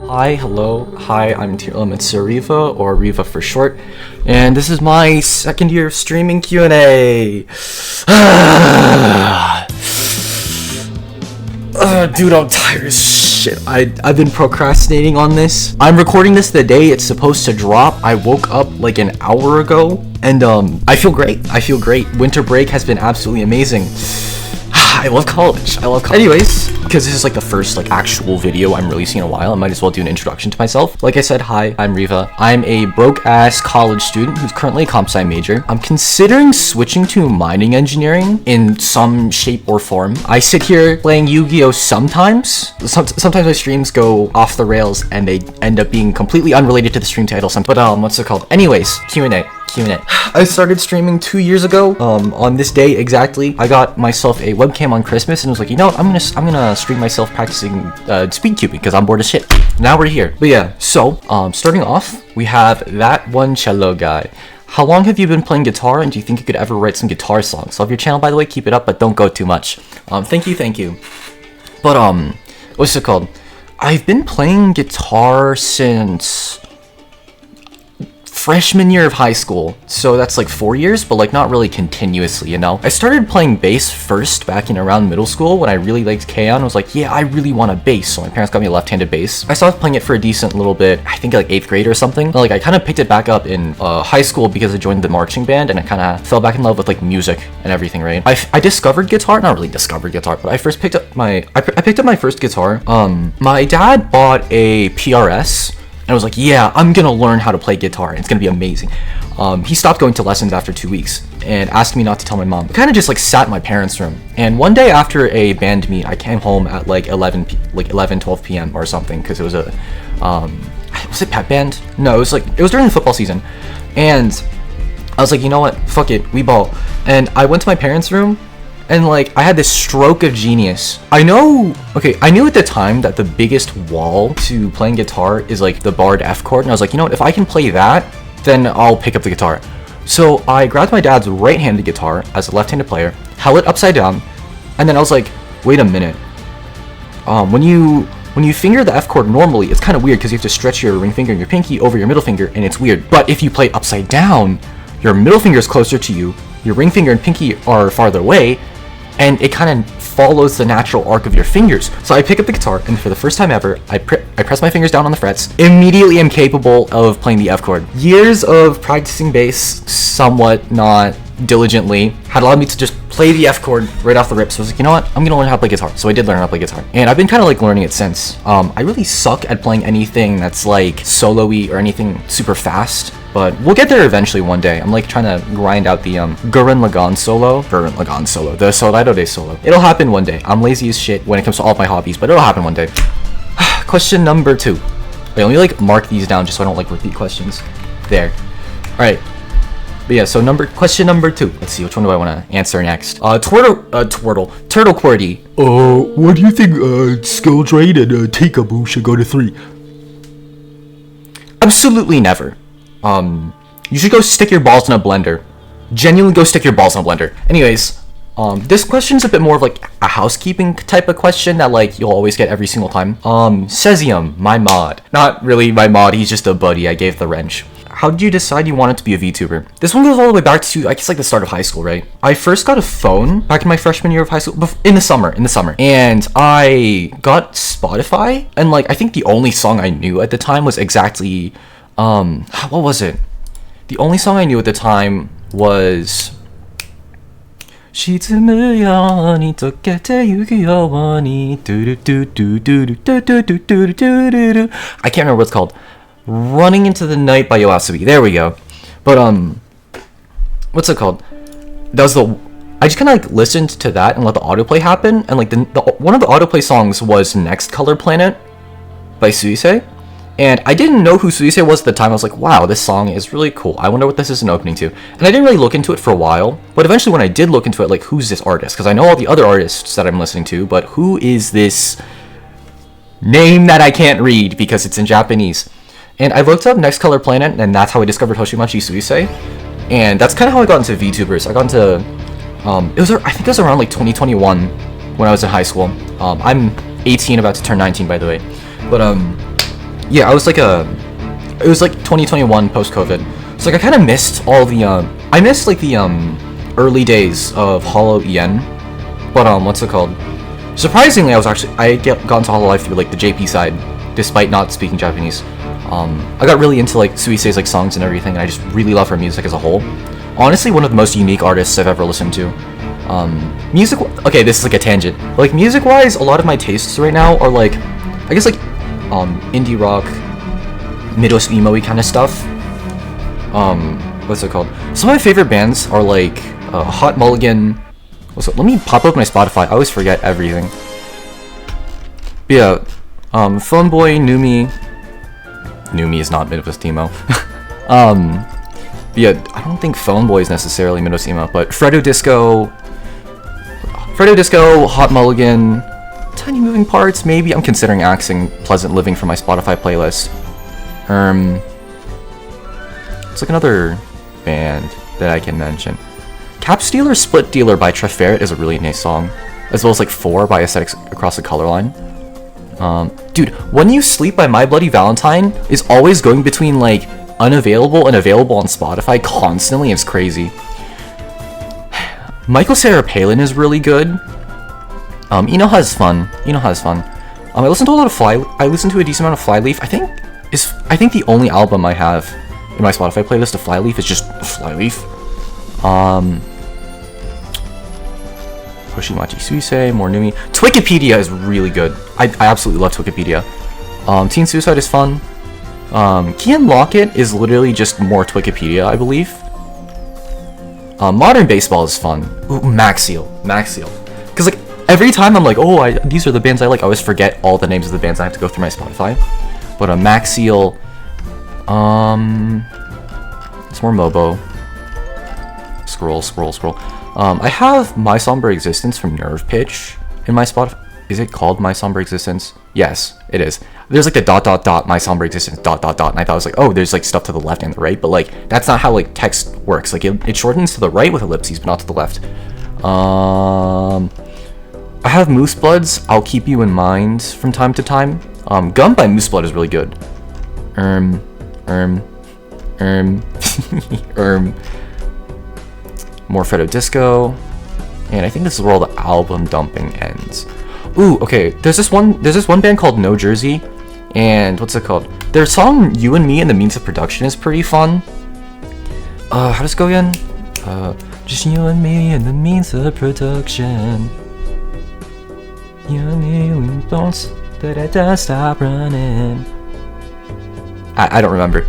Hi, hello, hi, I'm Tearlaments Suureva, or Reva for short, and this is my second year of streaming Q&A. Dude, I'm tired as shit. I've been procrastinating on this. I'm recording this the day it's supposed to drop. I woke up like an hour ago, and I feel great. Winter break has been absolutely amazing. I love college. Anyways, because this is like the first like actual video I'm releasing in a while, I might as well do an introduction to myself. Like I said, hi, I'm Reva. I'm a broke-ass college student who's currently a comp sci major. I'm considering switching to mining engineering in some shape or form. I sit here playing Yu-Gi-Oh sometimes. Sometimes my streams go off the rails and they end up being completely unrelated to the stream title. But what's it called? Anyways, Q&A. I started streaming 2 years ago. On this day exactly, I got myself a webcam on Christmas and was like, you know what, I'm gonna stream myself practicing speed cubing because I'm bored as shit. Now we're here. But yeah, so starting off, we have that one cello guy. How long have you been playing guitar, and do you think you could ever write some guitar songs? Love your channel, by the way. Keep it up, but don't go too much. Thank you. But what's it called? I've been playing guitar since freshman year of high school, so that's like 4 years, but like not really continuously, you know. I started playing bass first back in around middle school when I really liked K-On! I was like, yeah, I really want a bass, so my parents got me a left-handed bass. I stopped playing it for a decent little bit, I think like 8th grade or something. But, like I kind of picked it back up in high school because I joined the marching band, and I kind of fell back in love with like music and everything, right? I discovered guitar, not really discovered guitar, but I first picked up my first guitar. My dad bought a PRS. And I was like, yeah, I'm gonna learn how to play guitar. It's gonna be amazing. He stopped going to lessons after 2 weeks and asked me not to tell my mom. I kind of just like sat in my parents' room. And one day after a band meet, I came home at like 12 p.m. or something, because it was a, was it pep band? No, it was during the football season. And I was like, you know what, fuck it, we ball. And I went to my parents' room, and like I had this stroke of genius. I knew at the time that the biggest wall to playing guitar is like the barred F chord, and I was like, you know what, if I can play that, then I'll pick up the guitar. So I grabbed my dad's right-handed guitar as a left-handed player, held it upside down, and then I was like, wait a minute. When you finger the F chord normally, it's kind of weird because you have to stretch your ring finger and your pinky over your middle finger, and it's weird. But if you play upside down, your middle finger is closer to you, your ring finger and pinky are farther away, and it kind of follows the natural arc of your fingers. So I pick up the guitar, and for the first time ever, I press my fingers down on the frets. Immediately am capable of playing the F chord. Years of practicing bass, somewhat not diligently, had allowed me to just play the F chord right off the rip. So I was like, you know what, I'm gonna learn how to play guitar. So I did learn how to play guitar, and I've been kind of like learning it since. I really suck at playing anything that's like solo-y or anything super fast, but we'll get there eventually one day. I'm like trying to grind out the Gurren Lagann solo, the Solado de solo. It'll happen one day. I'm lazy as shit when it comes to all of my hobbies, but it'll happen one day. Question number 2. Wait, let me like mark these down just so I don't like repeat questions. There. All right. But yeah, so question number 2. Let's see, which one do I want to answer next? Turtle QWERTY. What do you think Skill Drain and Takaboo should go to 3? Absolutely never. You should go stick your balls in a blender. Genuinely go stick your balls in a blender. Anyways, this question's a bit more of like a housekeeping type of question that like you'll always get every single time. Cesium, my mod. Not really my mod, he's just a buddy I gave the wrench. How did you decide you wanted to be a VTuber? This one goes all the way back to, I guess, like the start of high school, right? I first got a phone back in my freshman year of high school, in the summer, and I got Spotify, and like, I think the only song I knew at the time was exactly, what was it? The only song I knew at the time was Shitsumuyo ni tokete Yugioh ni do. I can't remember what it's called. Running Into the Night by Yoasobi. There we go. But what's it called? That was I just kind of like listened to that and let the autoplay happen, and like one of the autoplay songs was Next Color Planet by Suisei. And I didn't know who Suisei was at the time. I was like, wow, this song is really cool. I wonder what this is an opening to. And I didn't really look into it for a while, but eventually when I did look into it, like, who's this artist? Because I know all the other artists that I'm listening to, but who is this name that I can't read because it's in Japanese? And I looked up Next Color Planet, and that's how I discovered Hoshimachi Suisei. And that's kind of how I got into VTubers. I got into, I think it was around like 2021 when I was in high school. I'm 18, about to turn 19, by the way. But Yeah, I was like it was like 2021 post-COVID. So like I kind of missed all the I missed like the early days of Hollow EN. But what's it called? Surprisingly, I got into Hololive through like the JP side, despite not speaking Japanese. I got really into like Suisei's like songs and everything, and I just really love her music as a whole. Honestly, one of the most unique artists I've ever listened to. Okay, this is like a tangent. Like music-wise, a lot of my tastes right now are like, I guess like indie rock, Midwest emo-y kind of stuff. What's it called? Some of my favorite bands are like Hot Mulligan. Let me pop up my Spotify. I always forget everything. But yeah, Phone Boy, Numi. Numi is not Midwest emo. But yeah, I don't think Phone Boy is necessarily Midwest emo, but Fredo Disco, Hot Mulligan, Tiny Moving Parts. Maybe I'm considering axing Pleasant Living for my Spotify playlist. It's like another band that I can mention. Cap Stealer Split Dealer by Treferet is a really nice song, as well as like 4 by Aesthetics Across the Color Line. Dude, When You Sleep by My Bloody Valentine is always going between like unavailable and available on Spotify constantly. It's crazy. Michael Sarah Palin is really good. Eno has fun. I listen to a lot of I listen to a decent amount of Flyleaf. I think the only album I have in my Spotify playlist of Flyleaf is just Flyleaf. Hoshimachi Suisei, more Numi. Twikipedia is really good. I absolutely love Twikipedia. Teen Suicide is fun. Kian Lockett is literally just more Twikipedia, I believe. Modern Baseball is fun. Ooh, Maxiel. Because like every time I'm like, oh, these are the bands I like, I always forget all the names of the bands. I have to go through my Spotify. But Maxiel. It's more Mobo. Scroll. I have My Somber Existence from Nerve Pitch in my Spotify. Is it called My Somber Existence? Yes, it is. There's like the ... My Somber Existence ... and I thought it was like, oh, there's like stuff to the left and the right, but like that's not how like text works. Like it shortens to the right with ellipses, but not to the left. I have Moose Bloods, I'll Keep You in Mind from time to time. Gum by Moose Blood is really good. More Fredo Disco, and I think this is where all the album dumping ends. Ooh, okay. There's this one band called No Jersey, and what's it called? Their song "You and Me" and the Means of Production is pretty fun. How does it go again? Just you and me and the means of production. You and me, we don't stop running. I don't remember.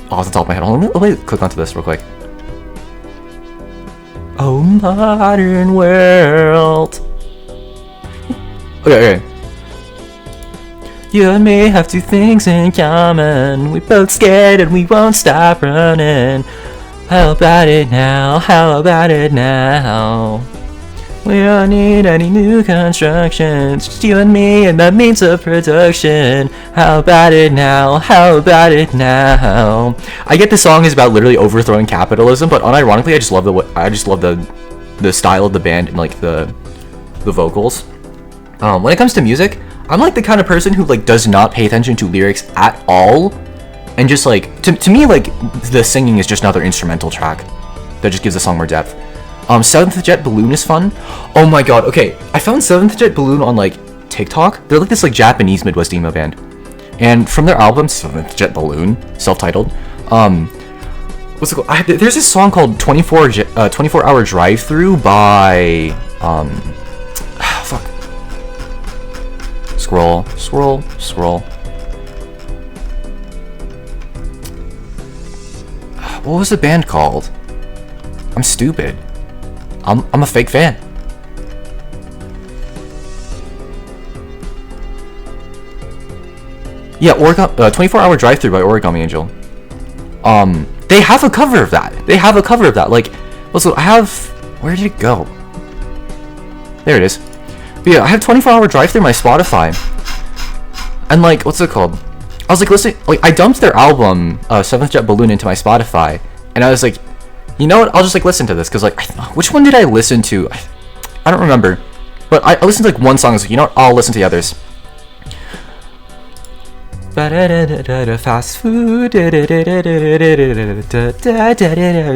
Off the top of my head. Let me click onto this real quick. Oh, modern world. Okay. You and me have 2 things in common. We both scared and we won't stop running. How about it now? We don't need any new constructions. Just you and me and the means of production. How about it now? I get the song is about literally overthrowing capitalism, but unironically, I just love the style of the band and like the vocals. When it comes to music, I'm like the kind of person who like does not pay attention to lyrics at all, and just like to me like the singing is just another instrumental track that just gives the song more depth. Seventh Jet Balloon is fun. Oh my god, okay. I found Seventh Jet Balloon on like TikTok. They're like this like Japanese Midwest emo band. And from their album, Seventh Jet Balloon, self-titled, what's it called? There's this song called 24 Hour Drive Through by, fuck. Scroll. What was the band called? I'm stupid. I'm a fake fan. Yeah, 24 Hour Drive Through by Origami Angel. They have a cover of that. Like, also, I have... Where did it go? There it is. But yeah, I have 24 Hour Drive Through my Spotify. And like, what's it called? I was like listening... Like, I dumped their album, Seventh Jet Balloon, into my Spotify. And I was like, you know what? I'll just like listen to this. Because like, which one did I listen to? I don't remember. But I listened to like one song. I was like, you know what? I'll listen to the others. Fast food.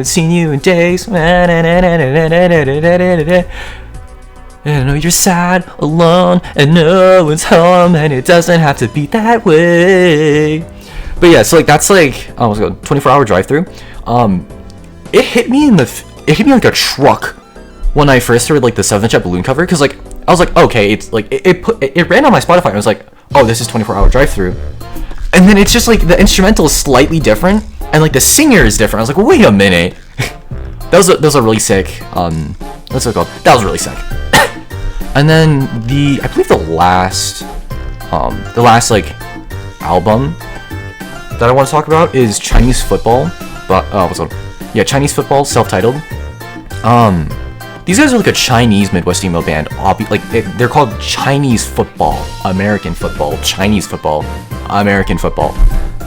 Seen you in days. I know you're sad, alone, and no one's home, and it doesn't have to be that way. But yeah, so like that's like 24-hour drive-through. It hit me like a truck when I first heard like the 7th Jet Balloon cover, because like I was like, okay, it's like it ran on my Spotify, and I was like, oh, this is 24-hour drive-through, and then it's just like the instrumental is slightly different, and like the singer is different. I was like, wait a minute, that was a really sick. What's it called? That was really sick. And then I believe the last like album that I want to talk about is Chinese Football, but yeah, Chinese Football, self-titled. These guys are like a Chinese Midwest emo band. Like they're called Chinese Football, American Football, Chinese Football, American Football.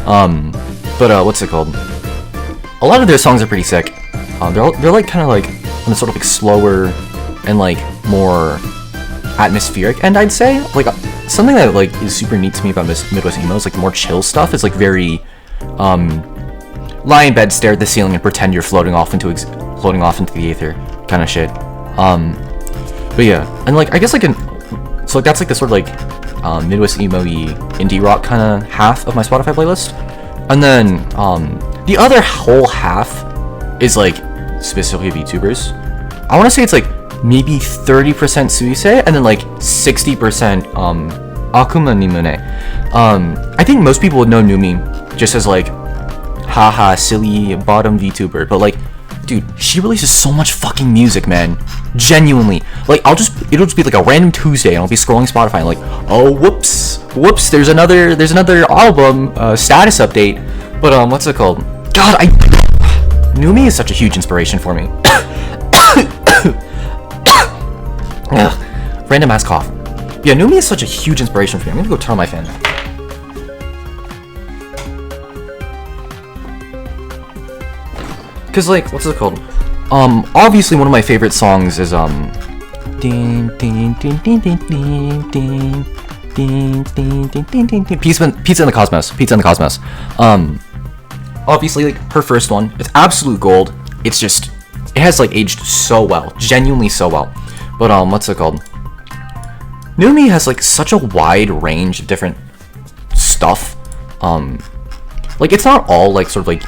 But what's it called? A lot of their songs are pretty sick. They're like kind of like on the sort of like slower and like more atmospheric end, I'd say. Like something that like is super neat to me about Midwest emo is like more chill stuff. It's like very lie in bed, stare at the ceiling, and pretend you're floating off into the ether kind of shit. But yeah, and like I guess like so like that's like the sort of like Midwest emo-y indie rock kind of half of my Spotify playlist, and then the other whole half is like specifically VTubers. I want to say it's like maybe 30% Suisei, and then like 60% Akuma ni Mune. I think most people would know Numi just as like haha silly bottom VTuber, but like dude, she releases so much fucking music, man. Genuinely. Like it'll just be like a random Tuesday and I'll be scrolling Spotify and like, oh whoops, there's another album status update. But what's it called? God, Numi is such a huge inspiration for me. Random ass cough. Yeah, Numi is such a huge inspiration for me. I'm gonna go turn on my fan. Cause like, what's it called? Obviously one of my favorite songs is Pizza in the Cosmos. Obviously like her first one, it's absolute gold. It has like aged so well, genuinely so well. But what's it called? Numi has like such a wide range of different stuff. Like it's not all like sort of like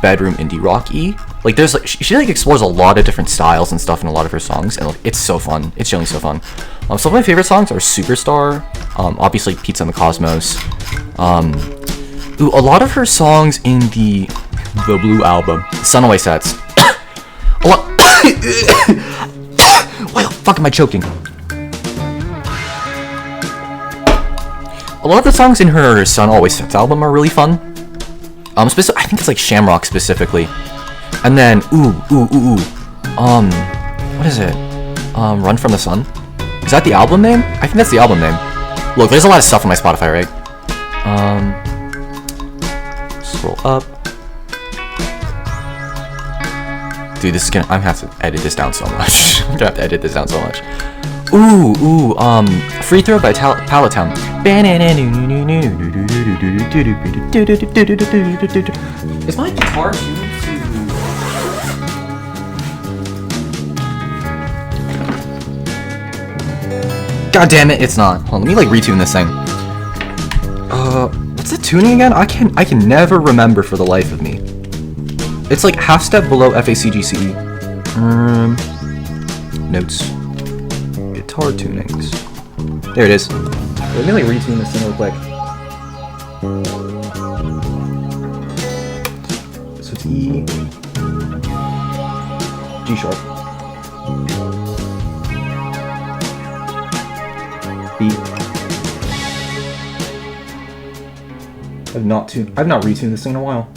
bedroom indie rock-y. Like there's like she like explores a lot of different styles and stuff in a lot of her songs, and like, it's so fun. It's genuinely so fun. Some of my favorite songs are Superstar, obviously Pizza in the Cosmos. A lot of her songs in the Blue album, Sun Always Sets. A lot. Why the fuck am I choking? A lot of the songs in her Sun Always Sets album are really fun. I think it's like Shamrock specifically. And then what is it? Run from the Sun? Is that the album name? I think that's the album name. Look, there's a lot of stuff on my Spotify, right? Scroll up. Dude, this is I'm gonna have to edit this down so much. I'm gonna have to edit this down so much. Free Throw by Palatown. Is my guitar tuned to... God damn it, it's not. Hold on, let me like retune this thing. What's the tuning again? I can never remember for the life of me. It's like half step below FACGCE. Notes. Guitar tunings. There it is. Let me like retune this thing real quick. So it's E, G sharp, B. I've not retuned this thing in a while.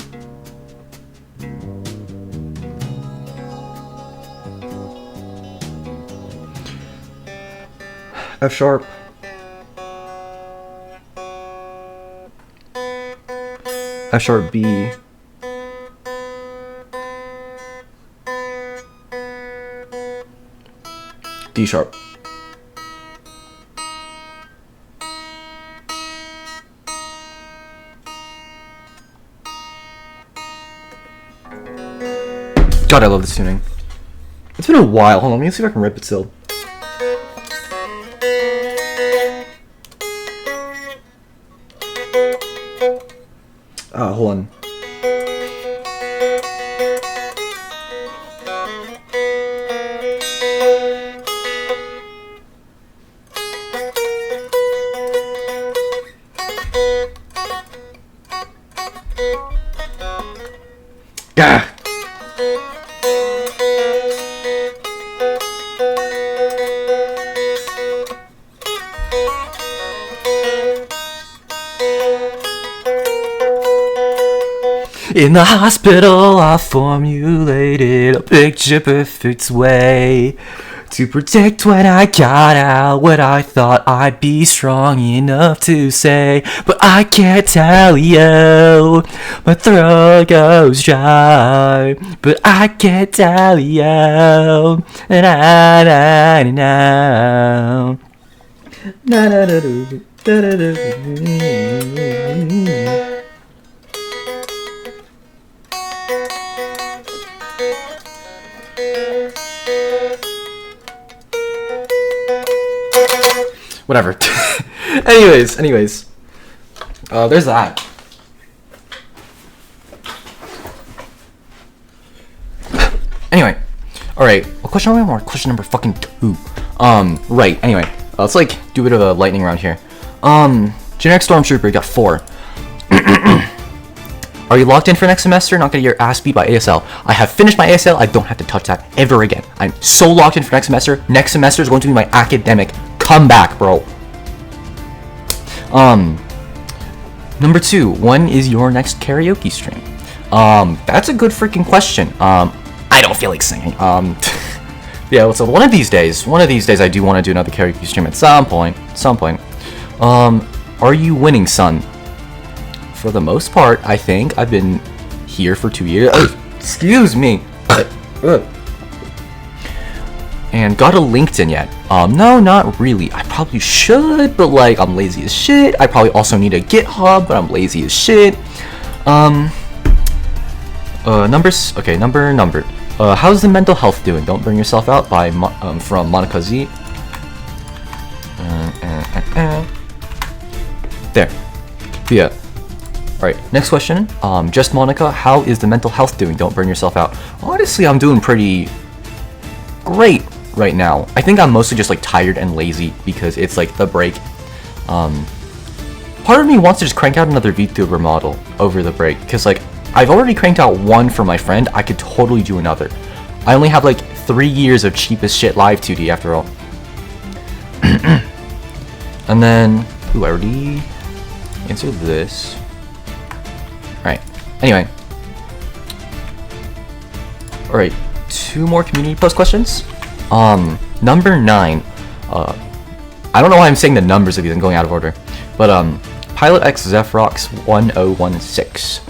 F sharp, F sharp, B, D sharp, God, I love this tuning. It's been a while. Hold on, let me see if I can rip it still. Hold on. Gah! In the hospital, I formulated a picture-perfect way to predict when I got out what I thought I'd be strong enough to say. But I can't tell you, my throat goes dry. But I can't tell you, and I know. Whatever. anyways. There's that. Anyway. Alright. What question number 2? Right. Anyway. Let's like do a bit of a lightning round here. Generic Stormtrooper, you got 4. Are you locked in for next semester? Not getting your ass beat by ASL. I have finished my ASL. I don't have to touch that ever again. I'm so locked in for next semester. Next semester is going to be my academic comeback, bro. Number 2. When is your next karaoke stream? That's a good freaking question. I don't feel like singing. Yeah. So one of these days, I do want to do another karaoke stream at some point. Are you winning, son? For the most part, I think I've been here for 2 years. Excuse me. And got a LinkedIn yet? No, not really. I probably should, but like I'm lazy as shit. I probably also need a GitHub, but I'm lazy as shit. Numbers. Okay, number. How's the mental health doing? Don't burn yourself out by from Monica Z. There. Yeah. Alright, next question. Just Monica, how is the mental health doing? Don't burn yourself out. Honestly, I'm doing pretty great right now. I think I'm mostly just like tired and lazy because it's like the break. Part of me wants to just crank out another VTuber model over the break because like I've already cranked out one for my friend. I could totally do another. I only have like 3 years of cheap as shit live 2D after all. And then, I already answered this. Alright, anyway. Alright, 2 more community post questions. Number 9. I don't know why I'm saying the numbers of these, I'm going out of order. But, Pilot X Zephrox 1016.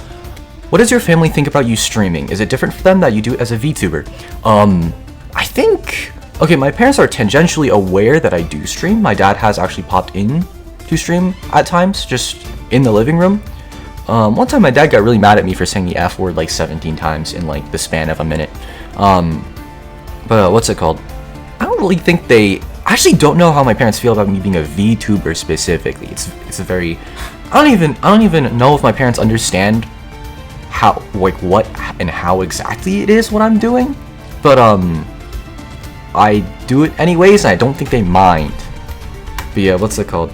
What does your family think about you streaming? Is it different for them that you do it as a VTuber? I think... Okay, my parents are tangentially aware that I do stream. My dad has actually popped in to stream at times, just in the living room. One time my dad got really mad at me for saying the F word like 17 times in like the span of a minute. But what's it called? I don't really think they... I actually don't know how my parents feel about me being a VTuber specifically. It's a very... I don't even know if my parents understand how, like, what and how exactly it is what I'm doing. But, I do it anyways, and I don't think they mind. But yeah, what's it called?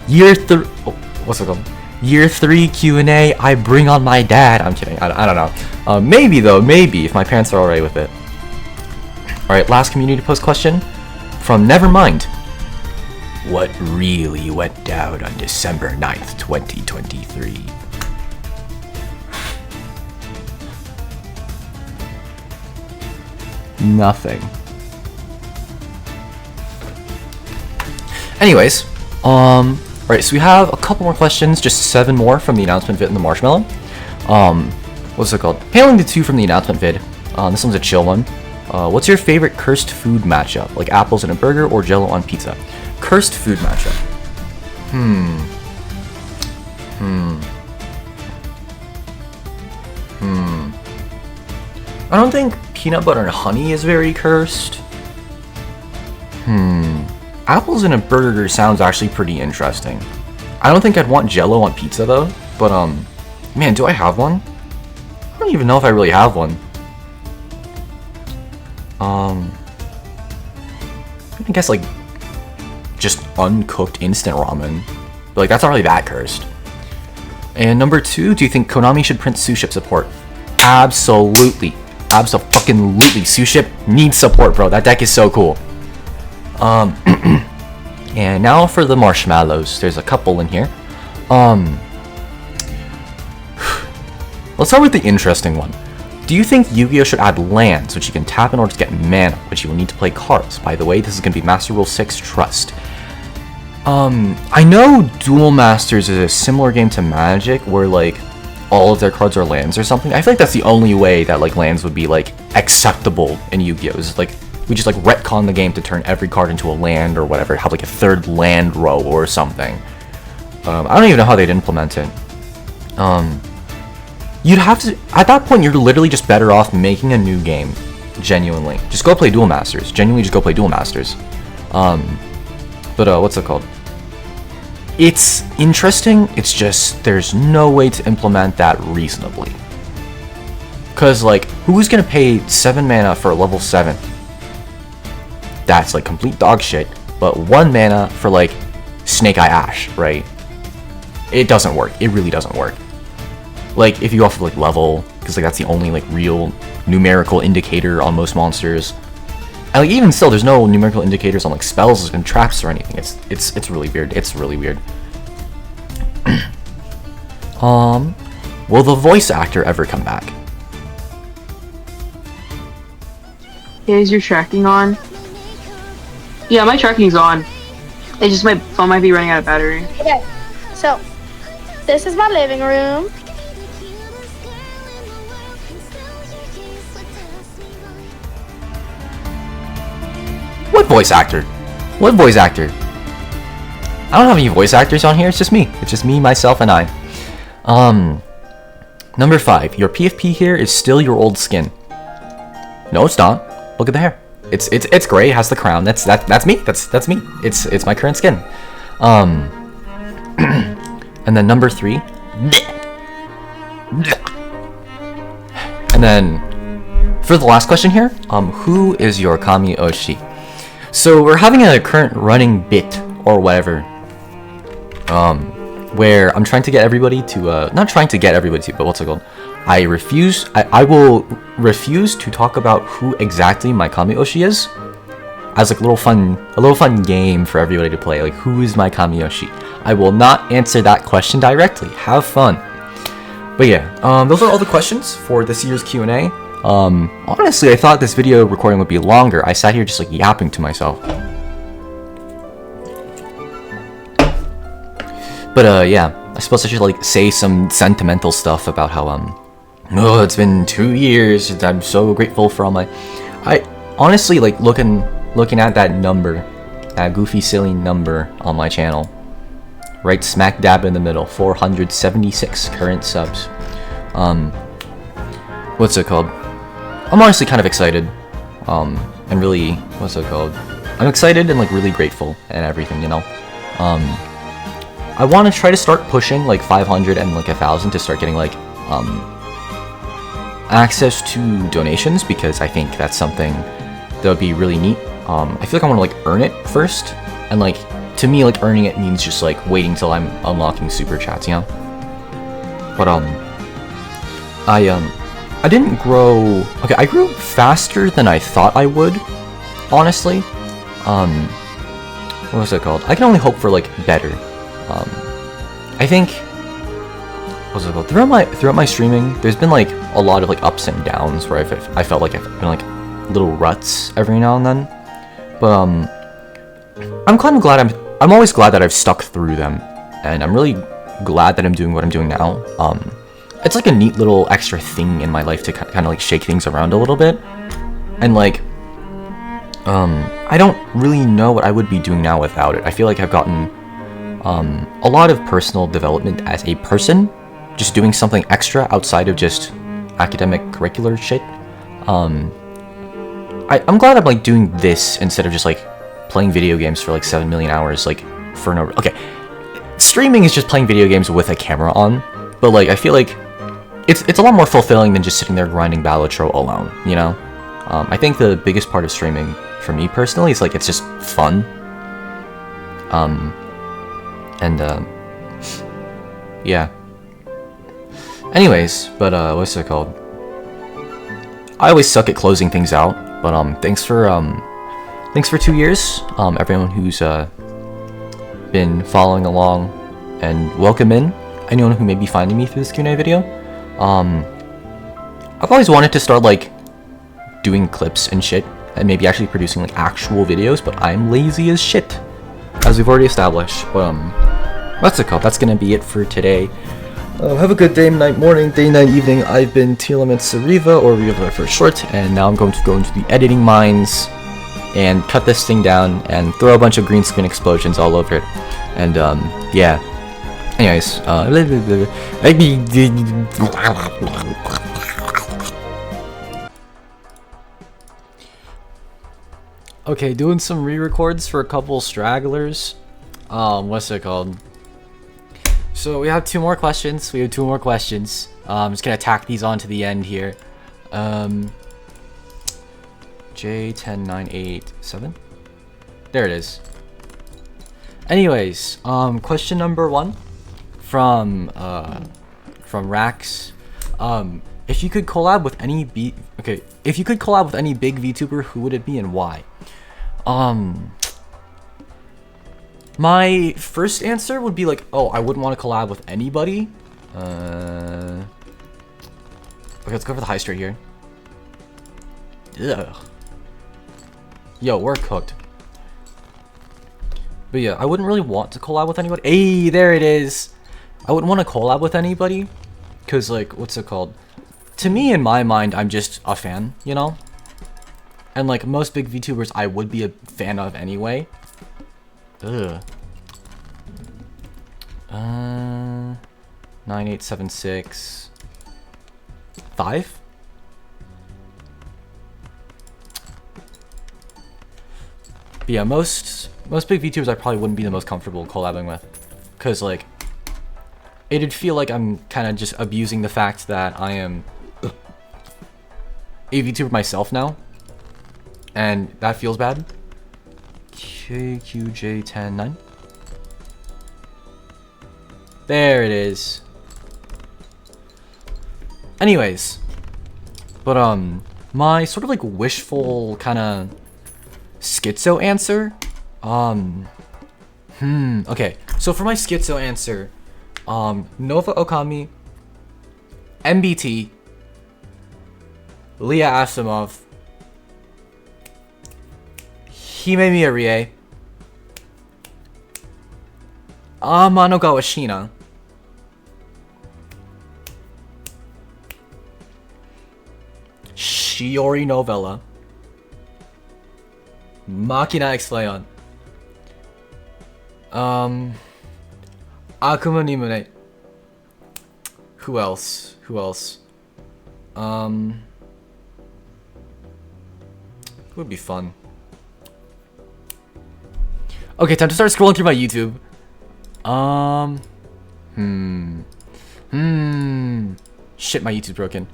Year 3 Q&A, I bring on my dad. I'm kidding, I don't know. Maybe though, maybe, if my parents are alright with it. Alright, last community post question from Nevermind. What really went down on December 9th, 2023? Nothing. Anyways, alright, so we have a couple more questions, just 7 more from the announcement vid and the marshmallow. What's it called? Paling the 2 from the announcement vid. This one's a chill one. What's your favorite cursed food matchup? Like apples in a burger or jello on pizza? Cursed food matchup. I don't think peanut butter and honey is very cursed. Apples in a burger sounds actually pretty interesting. I don't think I'd want Jell-O on pizza though, but man, do I have one? I don't even know if I really have one. I guess like just uncooked instant ramen. But like that's not really that cursed. And number 2, do you think Konami should print Suship support? Absolutely. Abso-fucking-lutely. Suship needs support, bro. That deck is so cool. And now for the marshmallows. There's a couple in here. Let's start with the interesting one. Do you think Yu-Gi-Oh should add lands, which you can tap in order to get mana, which you will need to play cards? By the way, this is going to be Master Rule 6 Trust. I know Duel Masters is a similar game to Magic, where like all of their cards are lands or something. I feel like that's the only way that like lands would be like acceptable in Yu-Gi-Oh! Is like we just like retcon the game to turn every card into a land or whatever, have like a third land row or something. I don't even know how they'd implement it. You'd have to, at that point, you're literally just better off making a new game. Genuinely. Just go play Duel Masters. Genuinely just go play Duel Masters. But what's it called? It's interesting, it's just, there's no way to implement that reasonably. Cause like, who's gonna pay 7 mana for level 7? That's like complete dog shit, but 1 mana for like Snake Eye Ash, right? It doesn't work, it really doesn't work. Like, if you go off of like level, because like that's the only like real numerical indicator on most monsters. And like even still, there's no numerical indicators on like spells and traps or anything. It's really weird. It's really weird. Will the voice actor ever come back? Yeah, is your tracking on? Yeah, my tracking's on. It's just my phone might be running out of battery. Okay, so this is my living room. What voice actor? What voice actor? I don't have any voice actors on here, it's just me. It's just me, myself, and I. Number 5. Your PFP here is still your old skin. No, it's not. Look at the hair. It's gray, it has the crown. That's me. That's me. It's my current skin. And then number 3. And then for the last question here, who is your Kami Oshi? So we're having a current running bit or whatever, where I'm trying to get everybody to, not trying to get everybody to, but what's it called? I will refuse to talk about who exactly my Kami Oshi is, as like a little fun game for everybody to play. Like, who is my Kami Oshi? I will not answer that question directly. Have fun. But yeah, those are all the questions for this year's Q&A. Honestly, I thought this video recording would be longer. I sat here just like yapping to myself. But yeah, I suppose I should like say some sentimental stuff about how oh, it's been 2 years and I'm so grateful for all my. I honestly like looking at that number, that goofy silly number on my channel, right smack dab in the middle, 476 current subs. What's it called? I'm honestly kind of excited, and really, what's it called? I'm excited and like really grateful and everything, you know. I want to try to start pushing like 500 and like 1,000 to start getting like access to donations, because I think that's something that would be really neat. I feel like I want to like earn it first, and like to me like earning it means just like waiting till I'm unlocking super chats, you know. But I didn't grow. Okay, I grew faster than I thought I would, honestly. What was it called? I can only hope for like better. I think, what was it called? Throughout my streaming, there's been like a lot of like ups and downs where I felt like I've been like little ruts every now and then. But I'm kind of glad I'm always glad that I've stuck through them, and I'm really glad that I'm doing what I'm doing now. It's like a neat little extra thing in my life to kind of like shake things around a little bit. And like, I don't really know what I would be doing now without it. I feel like I've gotten a lot of personal development as a person, just doing something extra outside of just academic curricular shit. I'm glad I'm like doing this instead of just like playing video games for like 7 million hours, like for no. Okay, streaming is just playing video games with a camera on, but like I feel like it's a lot more fulfilling than just sitting there grinding Balatro alone, you know? I think the biggest part of streaming for me personally is like it's just fun. Yeah. Anyways, but what's it called? I always suck at closing things out, but thanks for 2 years, everyone who's been following along, and welcome in anyone who may be finding me through this Q&A video. I've always wanted to start like doing clips and shit, and maybe actually producing like actual videos, but I'm lazy as shit, as we've already established. But what's it called? That's gonna be it for today. Have a good day, night, morning, day, night, evening. I've been Tearlaments Suureva, or Reva for short, and now I'm going to go into the editing mines and cut this thing down and throw a bunch of green screen explosions all over it. And yeah. Anyways, okay, doing some re-records for a couple stragglers. What's it called? So we have 2 more questions. I'm just gonna tack these on to the end here. J10987. There it is. Anyways, question number 1 from Rax. If you could collab with any big VTuber, who would it be and why? My first answer would be like, oh, I wouldn't want to collab with anybody. Okay, let's go for the high straight here. Ugh. Yo, we're cooked. But yeah, I wouldn't really want to collab with anybody. Hey, there it is. I wouldn't want to collab with anybody, cause like, what's it called? To me, in my mind, I'm just a fan, you know? And like most big VTubers, I would be a fan of anyway. Ugh. 9876 5. But yeah, most big VTubers I probably wouldn't be the most comfortable collabing with, cause like it'd feel like I'm kind of just abusing the fact that I am a VTuber myself now, and that feels bad. KQJ109. There it is. Anyways, but my sort of like wishful kind of schizo answer. Okay. So for my schizo answer, Nova Okami, MBT, Leah Asimov, Himemiya Rie, Amano Gawashina, Shiori Novella, Makina X Leon, Akuma Nimune. Who else? Who would be fun? Okay, time to start scrolling through my YouTube. Shit, my YouTube's broken.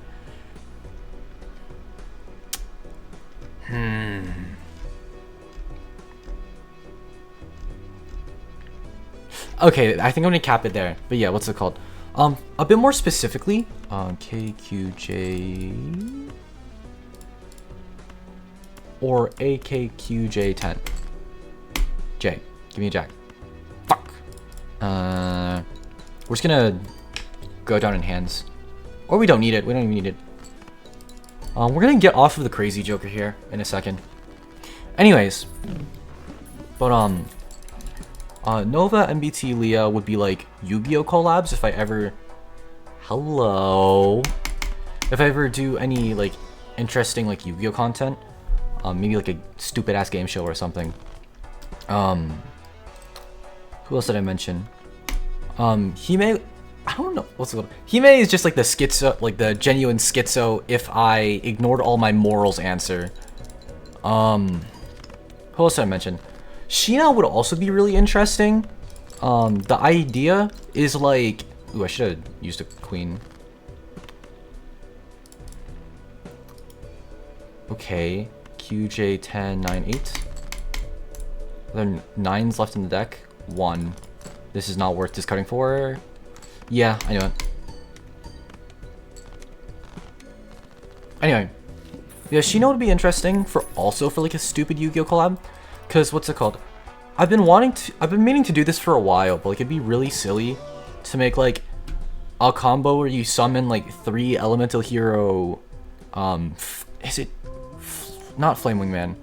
Okay, I think I'm gonna cap it there. But yeah, what's it called? A bit more specifically, KQJ or AKQJ10. J, give me a jack. Fuck. We're just gonna go down in hands, or we don't need it. We don't even need it. We're gonna get off of the crazy Joker here in a second. Anyways, but Nova, MBT, Leah would be like Yu-Gi-Oh collabs if I ever. Hello. If I ever do any like interesting like Yu-Gi-Oh content, maybe like a stupid ass game show or something. Who else did I mention? Hime. I don't know what's it called. Hime is just like the schizo, like the genuine schizo. If I ignored all my morals answer. Who else did I mention? Sheena would also be really interesting. The idea is like, ooh, I should have used a queen. Okay, QJ 10 9 8. There are 9s left in the deck. 1. This is not worth discarding for. Yeah, I know it. Anyway, yeah, Sheena would be interesting for like a stupid Yu-Gi-Oh collab, cause what's it called? I've been meaning to do this for a while, but like it'd be really silly to make like a combo where you summon like 3 elemental hero, is it not Flame Wingman,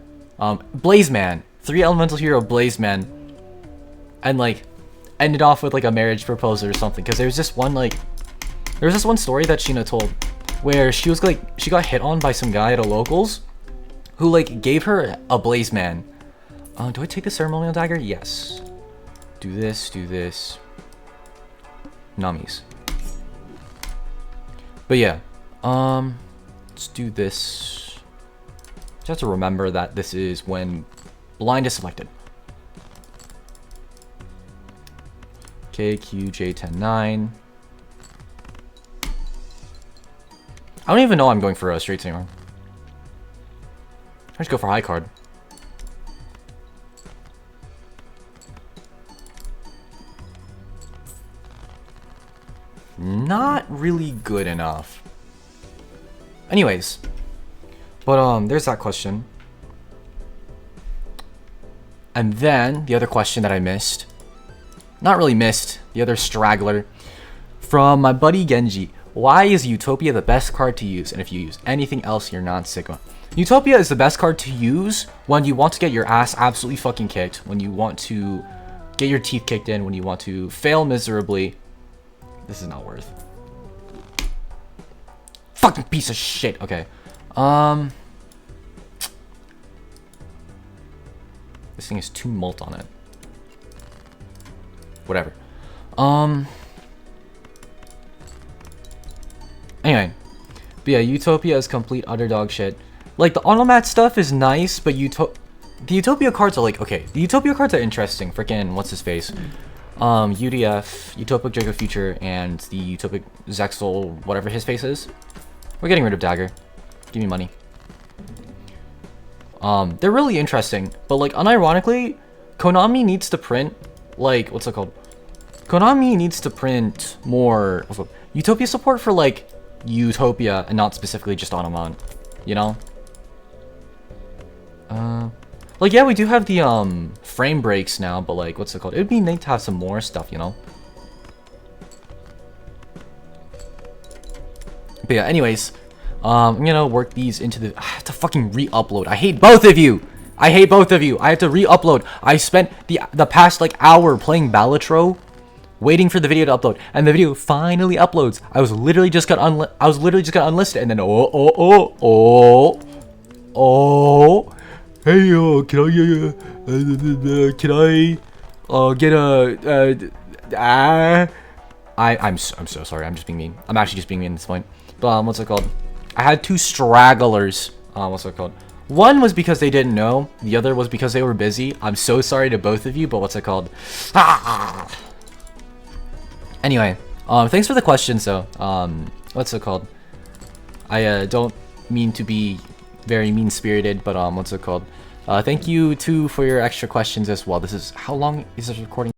Blaze Man, 3 elemental hero Blaze Man, and like end it off with like a marriage proposal or something. Cause there was this one story that Sheena told where she was like, she got hit on by some guy at a locals who like gave her a Blaze Man. Do I take the ceremonial dagger? Yes. Do this. Nummies. But yeah, let's do this. Just have to remember that this is when blind is selected. Okay, QJ 10 9. I don't even know I'm going for a straight anymore. I just go for high card. Not really good enough. Anyways, but there's that question. And then the other question that I missed, not really missed, the other straggler, from my buddy Genji. Why is Utopia the best card to use? And if you use anything else, you're not Sigma. Utopia is the best card to use when you want to get your ass absolutely fucking kicked, when you want to get your teeth kicked in, when you want to fail miserably. This is not worth. Fucking piece of shit. Okay. This thing has 2 mult on it. Whatever. Anyway. But yeah, Utopia is complete utter dog shit. Like, the Onomat stuff is nice, but the Utopia cards are like, okay, the Utopia cards are interesting. Freaking, what's his face? UDF, Utopic Draco Future, and the Utopic Zexel, whatever his face is. We're getting rid of Dagger. Give me money. They're really interesting, but like, unironically, Konami needs to print, like, what's it called? Konami needs to print more Utopia support for like Utopia and not specifically just Onomon, you know? Like, yeah, we do have the frame breaks now, but like, what's it called? It would be neat to have some more stuff, you know? But yeah, anyways, I'm gonna work these into the... I have to fucking re-upload. I hate both of you! I hate both of you! I have to re-upload. I spent the past, like, hour playing Balatro, waiting for the video to upload, and the video finally uploads. I was literally just gonna unlist it, and then hey, can I get a I'm so sorry. I'm just being mean. I'm actually just being mean at this point. But what's it called? I had 2 stragglers. What's it called? One was because they didn't know. The other was because they were busy. I'm so sorry to both of you. But what's it called? Anyway, thanks for the questions though. What's it called? I don't mean to be very mean-spirited, but what's it called? Thank you too for your extra questions as well. This is, how long is this recording?